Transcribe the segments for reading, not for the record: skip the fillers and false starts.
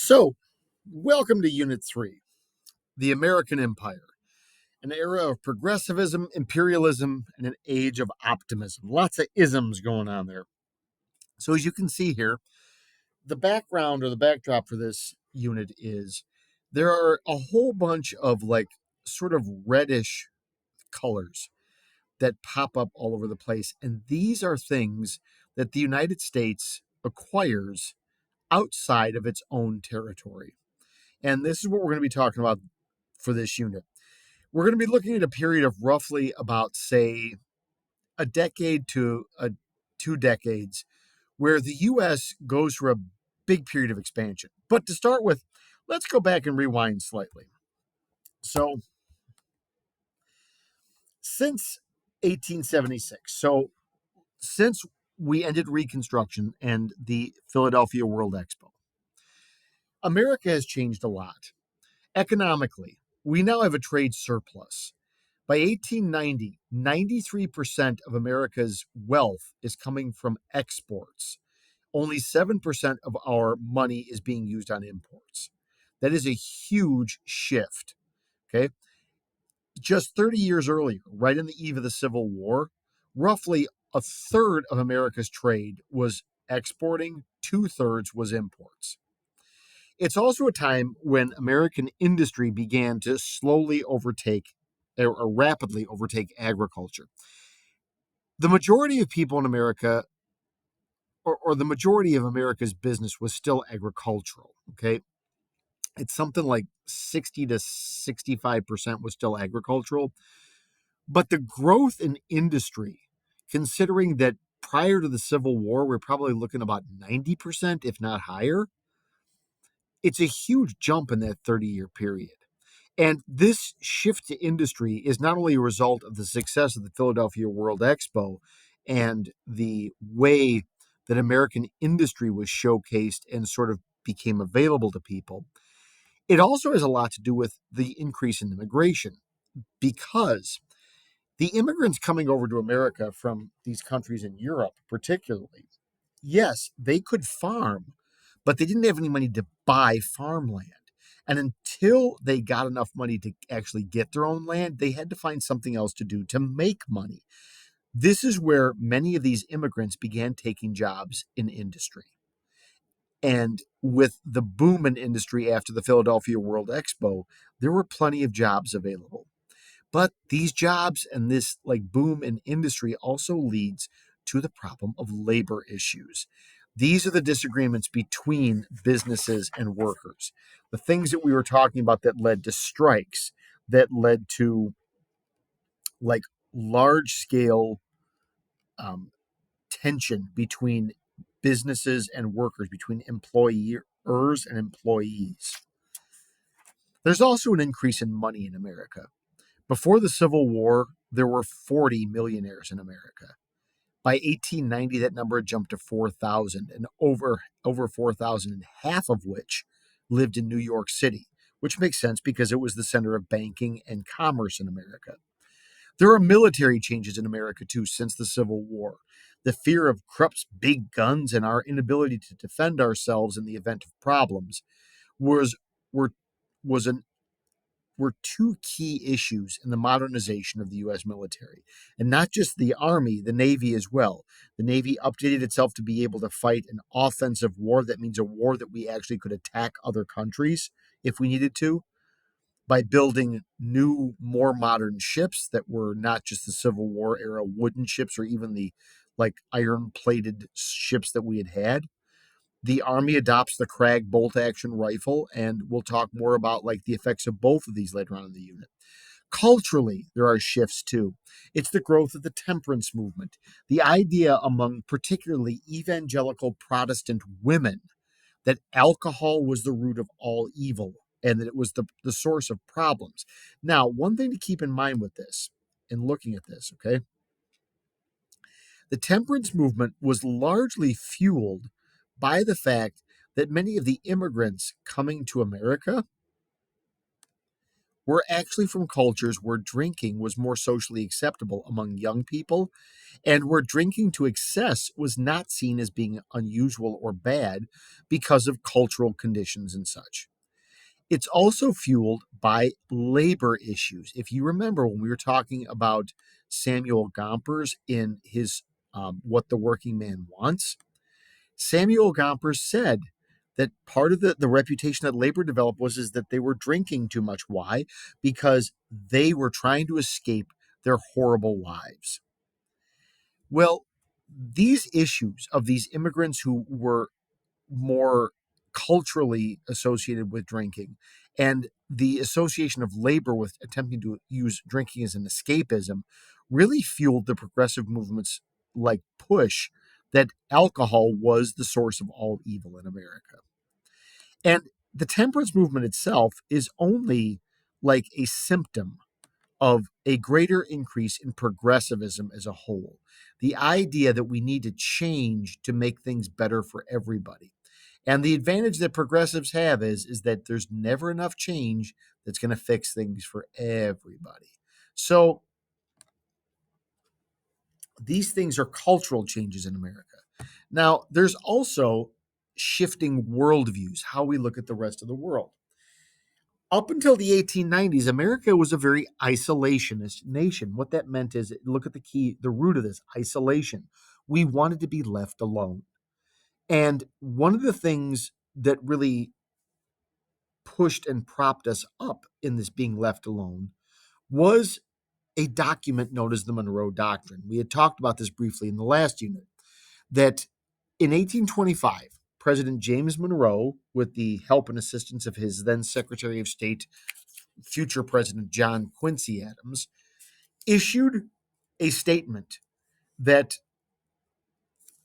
So, welcome to Unit 3, the American Empire, an era of progressivism, imperialism, and an age of optimism. Lots of isms going on there. So, as you can see here, the background or the backdrop for this unit is there are a whole bunch of sort of reddish colors that pop up all over the place. And these are things that the United States acquires outside of its own territory. And this is what we're going to be talking about for this unit. We're going to be looking at a period of roughly about, say, a decade to 2 decades where the U.S. goes through a big period of expansion. But to start with, let's go back and rewind slightly. So, since 1876, since we ended Reconstruction and the Philadelphia World Expo, America has changed a lot. Economically, we now have a trade surplus. By 1890, 93% of America's wealth is coming from exports. Only 7% of our money is being used on imports. That is a huge shift. Okay. Just 30 years earlier, right in the eve of the Civil War, roughly a third of America's trade was exporting, two-thirds was imports. It's also a time when American industry began to slowly overtake or rapidly overtake agriculture. The majority of people in America, or the majority of America's business, was still agricultural. Okay. It's something like 60 to 65% was still agricultural. But the growth in industry, considering that prior to the Civil War, we're probably looking about 90%, if not higher, it's a huge jump in that 30-year period. And this shift to industry is not only a result of the success of the Philadelphia World Expo and the way that American industry was showcased and sort of became available to people, it also has a lot to do with the increase in immigration, because the immigrants coming over to America from these countries in Europe, particularly, yes, they could farm, but they didn't have any money to buy farmland. And until they got enough money to actually get their own land, they had to find something else to do to make money. This is where many of these immigrants began taking jobs in industry. And with the boom in industry after the Philadelphia World Expo, there were plenty of jobs available. But these jobs and this boom in industry also leads to the problem of labor issues. These are the disagreements between businesses and workers. The things that we were talking about that led to strikes, that led to large scale tension between businesses and workers, between employers and employees. There's also an increase in money in America. Before the Civil War, there were 40 millionaires in America. By 1890, that number had jumped to 4,000, and over 4,000, and half of which lived in New York City, which makes sense because it was the center of banking and commerce in America. There are military changes in America, too, since the Civil War. The fear of Krup's big guns and our inability to defend ourselves in the event of problems was were was an were two key issues in the modernization of the U.S. military. And not just the Army, the Navy as well. The Navy updated itself to be able to fight an offensive war. That means a war that we actually could attack other countries if we needed to, by building new, more modern ships that were not just the Civil War era wooden ships or even the iron-plated ships that we had had. The Army adopts the Krag bolt-action rifle, and we'll talk more about the effects of both of these later on in the unit. Culturally, there are shifts too. It's the growth of the temperance movement, the idea among particularly evangelical Protestant women that alcohol was the root of all evil and that it was the source of problems. Now, one thing to keep in mind with this, in looking at this, okay, the temperance movement was largely fueled by the fact that many of the immigrants coming to America were actually from cultures where drinking was more socially acceptable among young people and where drinking to excess was not seen as being unusual or bad because of cultural conditions and such. It's also fueled by labor issues. If you remember when we were talking about Samuel Gompers in his What the Working Man Wants, Samuel Gompers said that part of the reputation that labor developed was is that they were drinking too much. Why? Because they were trying to escape their horrible lives. Well, these issues of these immigrants who were more culturally associated with drinking and the association of labor with attempting to use drinking as an escapism really fueled the progressive movements like push that alcohol was the source of all evil in America. And the temperance movement itself is only like a symptom of a greater increase in progressivism as a whole. The idea that we need to change to make things better for everybody. And the advantage that progressives have is that there's never enough change that's going to fix things for everybody. So these things are cultural changes in America. Now, there's also shifting worldviews, how we look at the rest of the world. Up until the 1890s, America was a very isolationist nation. What that meant is, look at the root of this isolation. We wanted to be left alone. And one of the things that really pushed and propped us up in this being left alone was a document known as the Monroe Doctrine. We had talked about this briefly in the last unit, that in 1825, President James Monroe, with the help and assistance of his then Secretary of State, future President John Quincy Adams, issued a statement that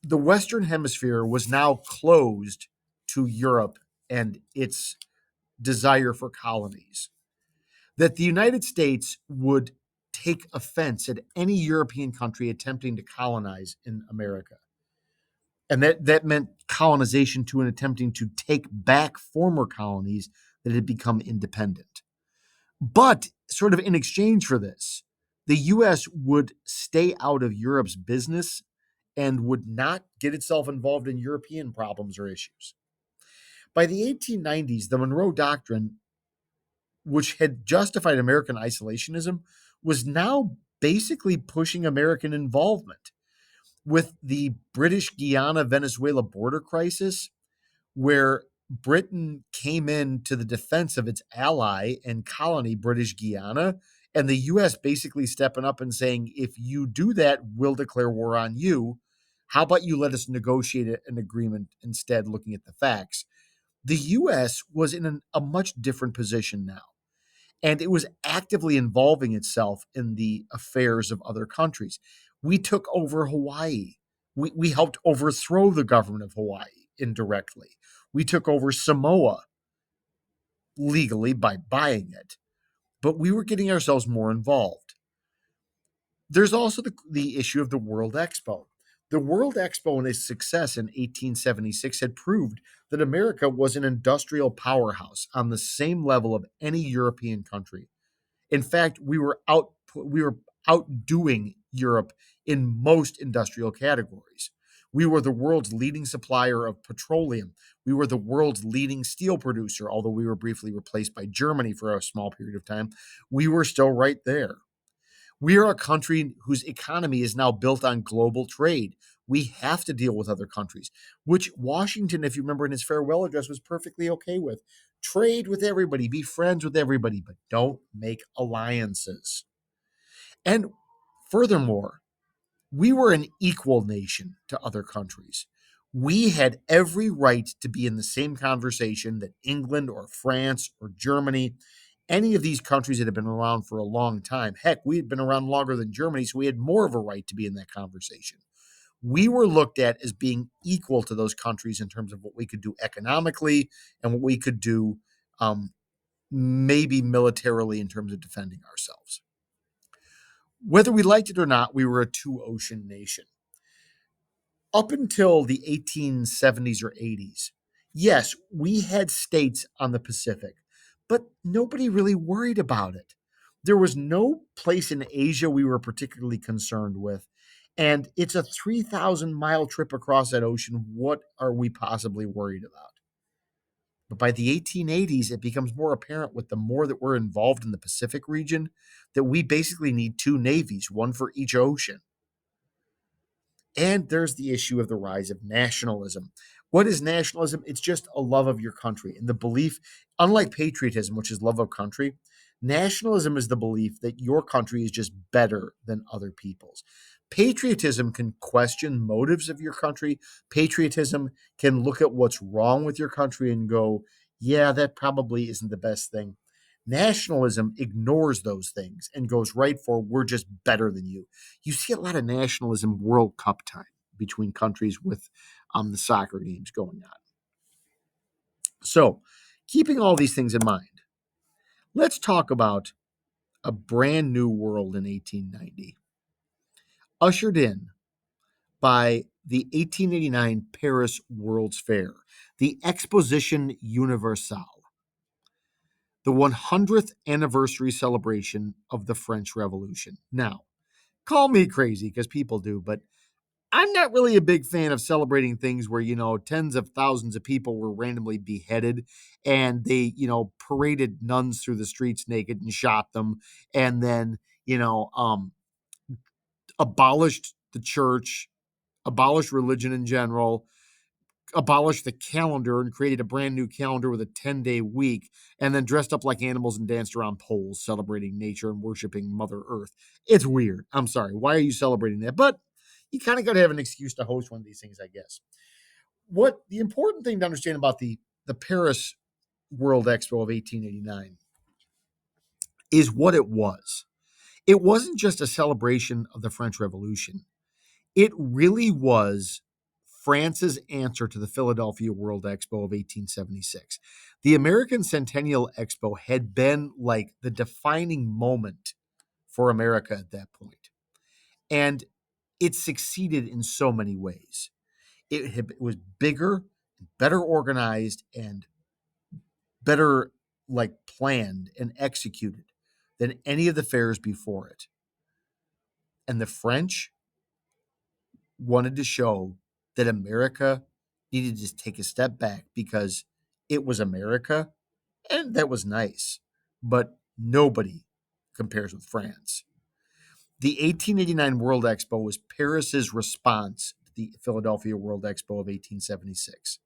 the Western Hemisphere was now closed to Europe and its desire for colonies, that the United States would take offense at any European country attempting to colonize in America. And that meant colonization to and attempting to take back former colonies that had become independent. But sort of in exchange for this, the US would stay out of Europe's business and would not get itself involved in European problems or issues. By the 1890s, the Monroe Doctrine, which had justified American isolationism, was now basically pushing American involvement. With the British Guiana Venezuela border crisis, where Britain came in to the defense of its ally and colony, British Guiana, and the US basically stepping up and saying, if you do that, we'll declare war on you. How about you let us negotiate an agreement instead, looking at the facts? The US was in a much different position now, and it was actively involving itself in the affairs of other countries. We took over Hawaii. We helped overthrow the government of Hawaii indirectly. We took over Samoa legally by buying it, but we were getting ourselves more involved. There's also the issue of the World Expo. The World Expo and its success in 1876 had proved that America was an industrial powerhouse on the same level of any European country. In fact, we were outdoing Europe in most industrial categories. We were the world's leading supplier of petroleum. We were the world's leading steel producer, although we were briefly replaced by Germany for a small period of time. We were still right there. We are a country whose economy is now built on global trade. We have to deal with other countries, which Washington, if you remember in his farewell address, was perfectly okay with. Trade with everybody, be friends with everybody, but don't make alliances. And furthermore, we were an equal nation to other countries. We had every right to be in the same conversation that England or France or Germany, any of these countries that have been around for a long time. Heck, we had been around longer than Germany, so we had more of a right to be in that conversation. We were looked at as being equal to those countries in terms of what we could do economically and what we could do, maybe militarily, in terms of defending ourselves. Whether we liked it or not, we were a two-ocean nation. Up until the 1870s or 80s, yes, we had states on the Pacific, but nobody really worried about it. There was no place in Asia we were particularly concerned with. And it's a 3,000-mile trip across that ocean. What are we possibly worried about? But by the 1880s, it becomes more apparent with the more that we're involved in the Pacific region that we basically need two navies, one for each ocean. And there's the issue of the rise of nationalism. What is nationalism? It's just a love of your country and the belief, unlike patriotism, which is love of country, nationalism is the belief that your country is just better than other people's. Patriotism can question motives of your country. Patriotism can look at what's wrong with your country and go, yeah, that probably isn't the best thing. Nationalism ignores those things and goes right for, we're just better than you. You see a lot of nationalism World Cup time between countries with the soccer games going on. So, keeping all these things in mind, let's talk about a brand new world in 1890, ushered in by the 1889 Paris World's Fair, the Exposition Universelle, the 100th anniversary celebration of the French Revolution. Now, call me crazy because people do, but I'm not really a big fan of celebrating things where, tens of thousands of people were randomly beheaded and they, paraded nuns through the streets naked and shot them and then, abolished the church, abolished religion in general, abolished the calendar and created a brand new calendar with a 10-day week, and then dressed up like animals and danced around poles, celebrating nature and worshiping Mother Earth. It's weird. I'm sorry. Why are you celebrating that? But you kind of got to have an excuse to host one of these things, I guess. What the important thing to understand about the Paris World Expo of 1889 is what it was. It wasn't just a celebration of the French Revolution. It really was France's answer to the Philadelphia World Expo of 1876. The American Centennial Expo had been like the defining moment for America at that point. And it succeeded in so many ways. It was bigger, better organized, and better planned and executed than any of the fairs before it. And the French wanted to show that America needed to take a step back because it was America, and that was nice, but nobody compares with France. The 1889 World Expo was Paris's response to the Philadelphia World Expo of 1876.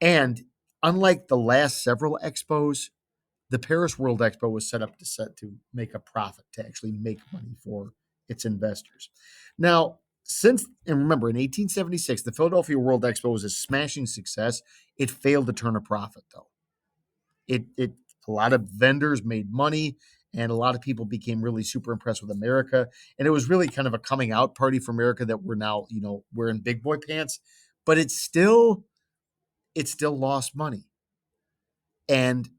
And unlike the last several expos, the Paris World Expo was set up to make a profit, to actually make money for its investors. Now, and remember, in 1876, the Philadelphia World Expo was a smashing success. It failed to turn a profit, though. A lot of vendors made money, and a lot of people became really super impressed with America. And it was really kind of a coming out party for America that we're now, wearing big boy pants. But it still lost money. And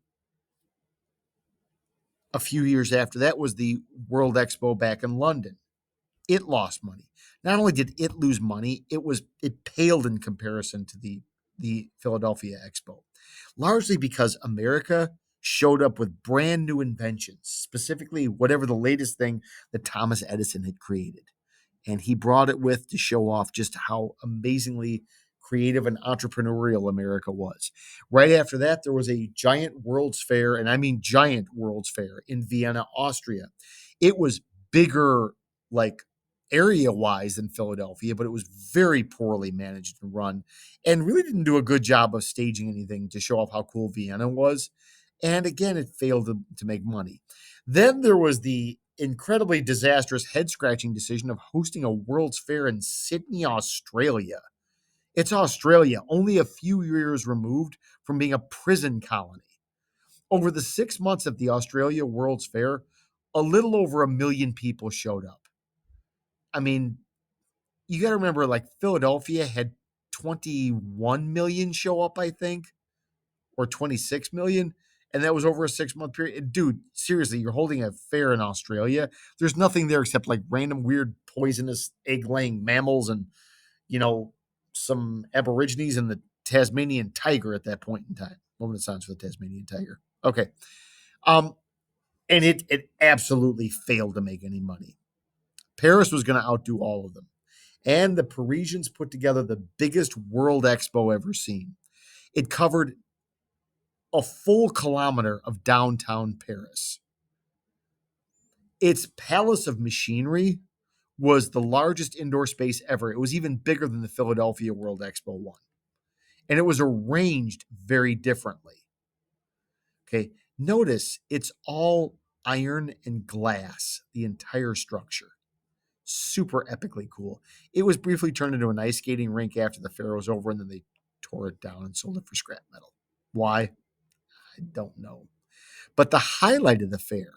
a few years after that was the World Expo back in London. It lost money. Not only did it lose money, it paled in comparison to the Philadelphia Expo, largely because America showed up with brand new inventions, specifically whatever the latest thing that Thomas Edison had created. And he brought it with to show off just how amazingly creative and entrepreneurial America was. Right after that, there was a giant World's Fair, and I mean giant World's Fair in Vienna, Austria. It was bigger, area-wise than Philadelphia, but it was very poorly managed and run and really didn't do a good job of staging anything to show off how cool Vienna was. And again, it failed to make money. Then there was the incredibly disastrous, head-scratching decision of hosting a World's Fair in Sydney, Australia. It's Australia, only a few years removed from being a prison colony. Over the 6 months of the Australia World's Fair, a little over 1 million people showed up. I mean, you got to remember, Philadelphia had 21 million show up, I think, or 26 million. And that was over a 6-month period. Dude, seriously, you're holding a fair in Australia. There's nothing there except random weird poisonous egg-laying mammals and, some aborigines and the Tasmanian tiger at that point in time. Moment of silence for the Tasmanian tiger. Okay. Um, and it absolutely failed to make any money. Paris was going to outdo all of them. And the Parisians put together the biggest world expo ever seen. It covered a full kilometer of downtown Paris. Its Palace of Machinery was the largest indoor space ever. It was even bigger than the Philadelphia World Expo one. And it was arranged very differently. Okay. Notice it's all iron and glass, the entire structure. Super epically cool. It was briefly turned into an ice skating rink after the fair was over, and then they tore it down and sold it for scrap metal. Why? I don't know. But the highlight of the fair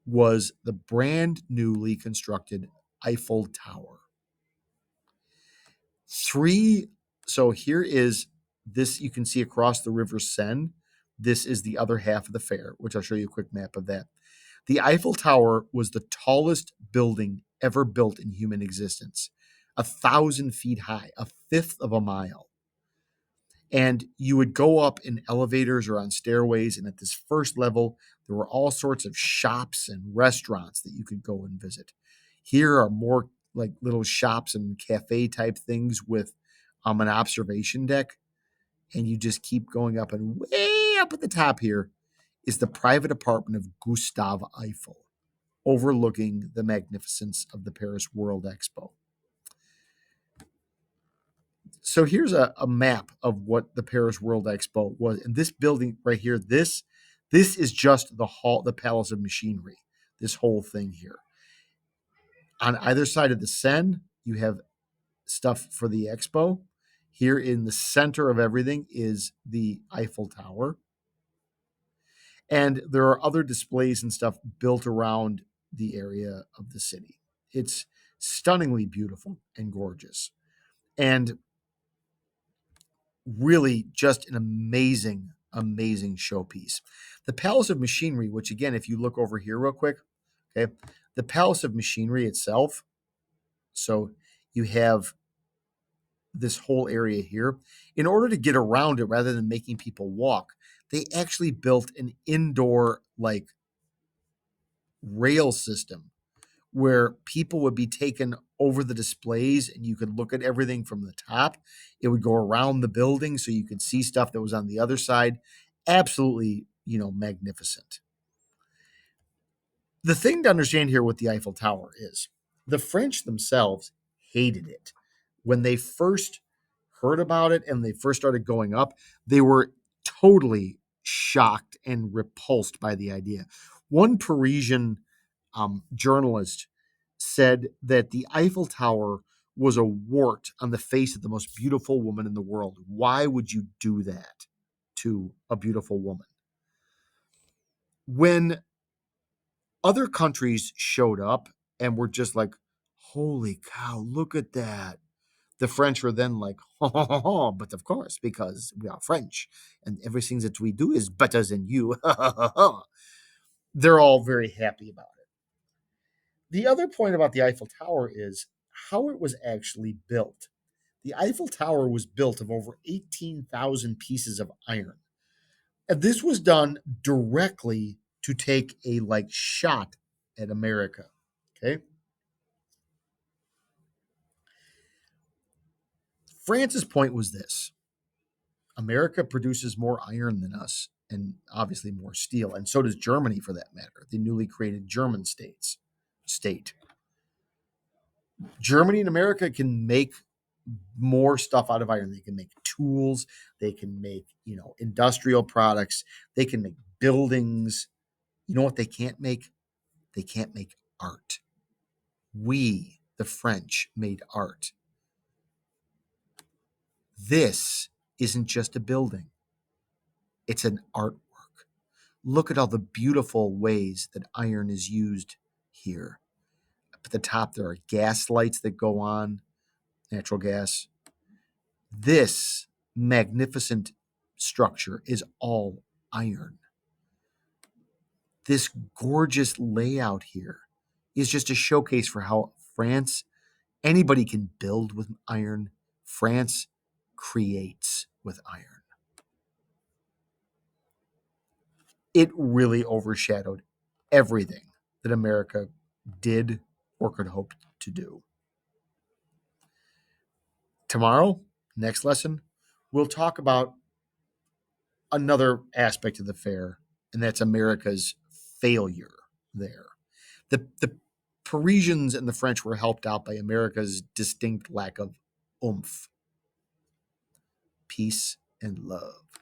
was the brand newly constructed Eiffel Tower. Three, so here is this you can see across the River Seine. This is the other half of the fair, which I'll show you a quick map of that. The Eiffel Tower was the tallest building ever built in human existence, 1,000 feet high, a fifth of a mile. And you would go up in elevators or on stairways. And at this first level, there were all sorts of shops and restaurants that you could go and visit. Here are more like little shops and cafe type things with an observation deck. And you just keep going up. And way up at the top here is the private apartment of Gustave Eiffel, overlooking the magnificence of the Paris World Expo. So here's a map of what the Paris World Expo was. And this building right here, this is just the hall, the Palace of Machinery, this whole thing here. On either side of the Seine, you have stuff for the expo. Here in the center of everything is the Eiffel Tower. And there are other displays and stuff built around the area of the city. It's stunningly beautiful and gorgeous. And really just an amazing, amazing showpiece. The Palace of Machinery, which again, if you look over here real quick, okay, the Palace of Machinery itself. So you have this whole area here. In order to get around it, rather than making people walk, they actually built an indoor like rail system where people would be taken over the displays and you could look at everything from the top. It would go around the building so you could see stuff that was on the other side. Absolutely, magnificent. The thing to understand here with the Eiffel Tower is the French themselves hated it. When they first heard about it and they first started going up, they were totally shocked and repulsed by the idea. One Parisian journalist said that the Eiffel Tower was a wart on the face of the most beautiful woman in the world. Why would you do that to a beautiful woman? When other countries showed up and were just like, holy cow, look at that. The French were then like, ho, ho, ho, ho, but of course, because we are French and everything that we do is better than you. They're all very happy about it. The other point about the Eiffel Tower is how it was actually built. The Eiffel Tower was built of over 18,000 pieces of iron. And this was done directly to take a like shot at America. Okay. France's point was this: America produces more iron than us and obviously more steel. And so does Germany for that matter, the newly created German state. Germany and America can make more stuff out of iron. They can make tools, they can make, industrial products, they can make buildings. You know what they can't make? They can't make art. We, the French, made art. This isn't just a building, it's an artwork. Look at all the beautiful ways that iron is used here. Up at the top, there are gas lights that go on, natural gas. This magnificent structure is all iron. This gorgeous layout here is just a showcase for how France, anybody can build with iron. France creates with iron. it really overshadowed everything that America did or could hope to do. Tomorrow, next lesson, we'll talk about another aspect of the fair, and that's America's failure there. The Parisians and the French were helped out by America's distinct lack of oomph. Peace and love.